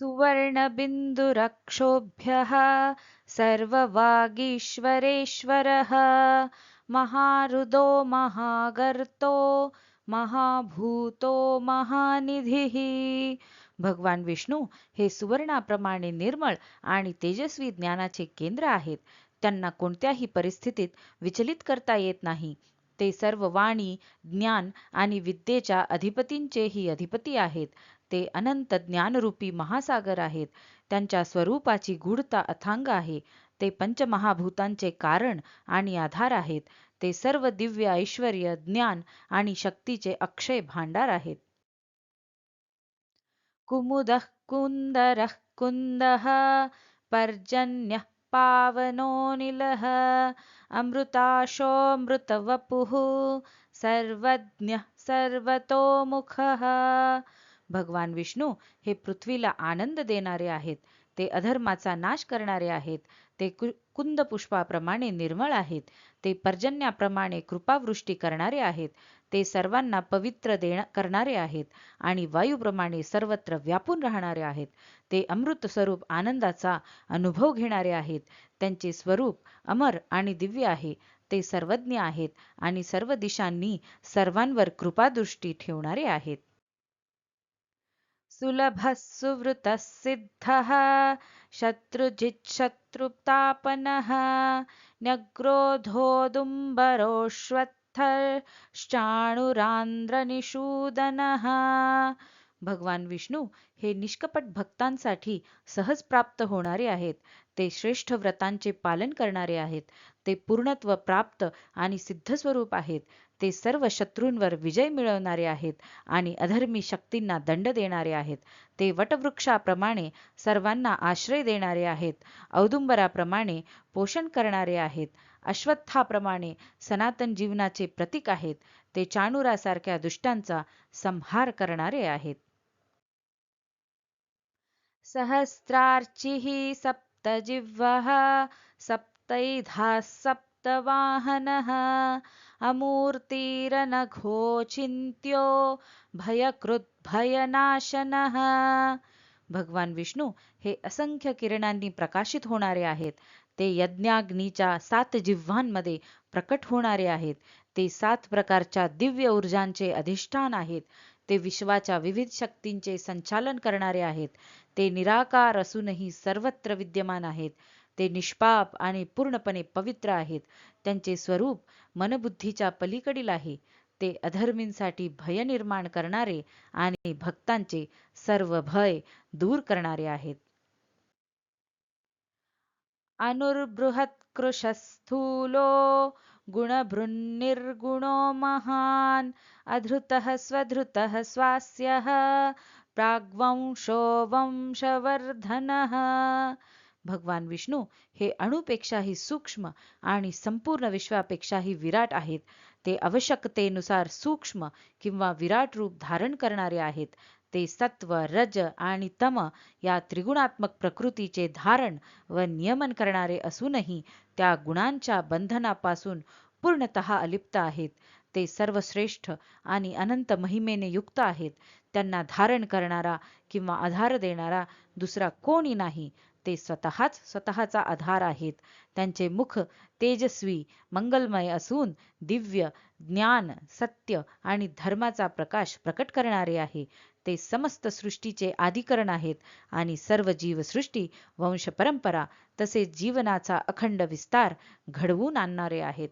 सुवर्णबिन्दुरक्षोभ्यः सर्ववागीश्वरेश्वरः महारुदो महागर्तो महाभूतो महानिधिः। भगवान विष्णू हे सुवर्णाप्रमाणे निर्मळ आणि तेजस्वी ज्ञानाचे केंद्र आहेत. त्यांना कोणत्याही परिस्थितीत विचलित करता येत नाही. ते सर्व वाणी, ज्ञान आणि विद्येच्या अधिपतींचेही अधिपती आहेत. ते अनंत ज्ञानरूपी महासागर आहेत. त्यांच्या स्वरूपाची गूढता अथांग आहे. ते पंचमहाभूतांचे कारण आणि आधार आहेत. ते सर्व दिव्य ऐश्वर्य, ज्ञान आणि शक्तीचे अक्षय भांडार आहेत. कुमुदः कुन्दरः कुन्दः पर्जन्यः पावनोऽनिलः अमृताशोऽमृतवपुः सर्वज्ञः सर्वतोमुखः। भगवान विष्णू हे पृथ्वीला आनंद देणारे आहेत. ते अधर्माचा नाश करणारे आहेत. ते कुंद पुष्पाप्रमाणे निर्मळ आहेत. ते पर्जन्याप्रमाणे कृपावृष्टी करणारे आहेत. ते सर्वांना पवित्र करणारे आहेत आणि वायूप्रमाणे सर्वत्र व्यापून राहणारे आहेत. ते अमृत स्वरूप आनंदाचा अनुभव घेणारे आहेत. त्यांचे स्वरूप अमर आणि दिव्य आहे. ते सर्वज्ञ आहेत आणि सर्व दिशांनी सर्वांवर कृपादृष्टी ठेवणारे आहेत. सुलभः सुवृतः सिद्धः शत्रुजिच्छत्रुतापनः न्यग्रोधोदुम्बरोऽश्वत्थश्चाणुरान्द्रनिषूदनः। भगवान विष्णू हे निष्कपट भक्तांसाठी सहज प्राप्त होणारे आहेत. ते श्रेष्ठ व्रतांचे पालन करणारे आहेत. ते पूर्णत्व प्राप्त आणि सिद्ध स्वरूप आहेत. ते सर्व शत्रूंवर विजय मिळवणारे आहेत आणि अधर्मी शक्तींना दंड देणारे आहेत. ते वटवृक्षाप्रमाणे सर्वांना आश्रय देणारे आहेत. औदुंबराप्रमाणे पोषण करणारे आहेत. अश्वत्थाप्रमाणे सनातन जीवनाचे प्रतीक आहेत. ते चाणूरासारख्या दुष्टांचा संहार करणारे आहेत. सहस्रार्चिः सप्तजिह्वः सप्तैधाः सप्तवाहनः अमूर्तिरनघोचिन्त्यो भयकृद्भयनाशनः। भगवान विष्णू हे असंख्य किरणांनी प्रकाशित होणारे आहेत. ते यज्ञाग्नीच्या 7 जिव्हांमध्ये प्रकट होणारे आहेत. ते 7 प्रकारच्या दिव्य ऊर्जांचे अधिष्ठान आहेत. ते विश्वाच्या विविध शक्तींचे संचालन करणारे आहेत. ते निराकार असूनही सर्वत्र विद्यमान आहेत. ते निष्पाप आणि पूर्णपणे पवित्र आहेत. त्यांचे स्वरूप मनबुद्धीच्या पलीकडील आहे. ते अधर्मींसाठी भय निर्माण करणारे आणि भक्तांचे सर्व भय दूर करणारे आहेत. अनुर्बृहत्कृशस्थूलो गुणभृन्निर्गुणो महान् अधृतः स्वधृतः स्वास्यः प्राग्वंशो वंशवर्धनः। भगवान विष्णू हे अणुपेक्षाही सूक्ष्म आणि संपूर्ण विश्वापेक्षाही विराट आहेत. ते आवश्यकतेनुसार सूक्ष्म किंवा विराट रूप धारण करणारे आहेत. ते सत्व, रज आणि तम या त्रिगुणात्मक प्रकृतीचे धारण व नियमन करणारे असूनही त्या गुणांच्या बंधनापासून पूर्णतः अलिप्त आहेत. ते सर्वश्रेष्ठ आणि अनंत महिमेने युक्त आहेत. त्यांना धारण करणारा किंवा आधार देणारा दुसरा कोणी नाही. ते स्वतःच स्वतःचा आधार आहेत. त्यांचे मुख तेजस्वी, मंगलमय असून दिव्य, ज्ञान, सत्य आणि धर्माचा प्रकाश प्रकट करणारे आहे. ते समस्त सृष्टीचे आदिकरण आहेत आणि सर्व जीवसृष्टी, वंश परंपरा तसेच जीवनाचा अखंड विस्तार घडवून आणणारे आहेत.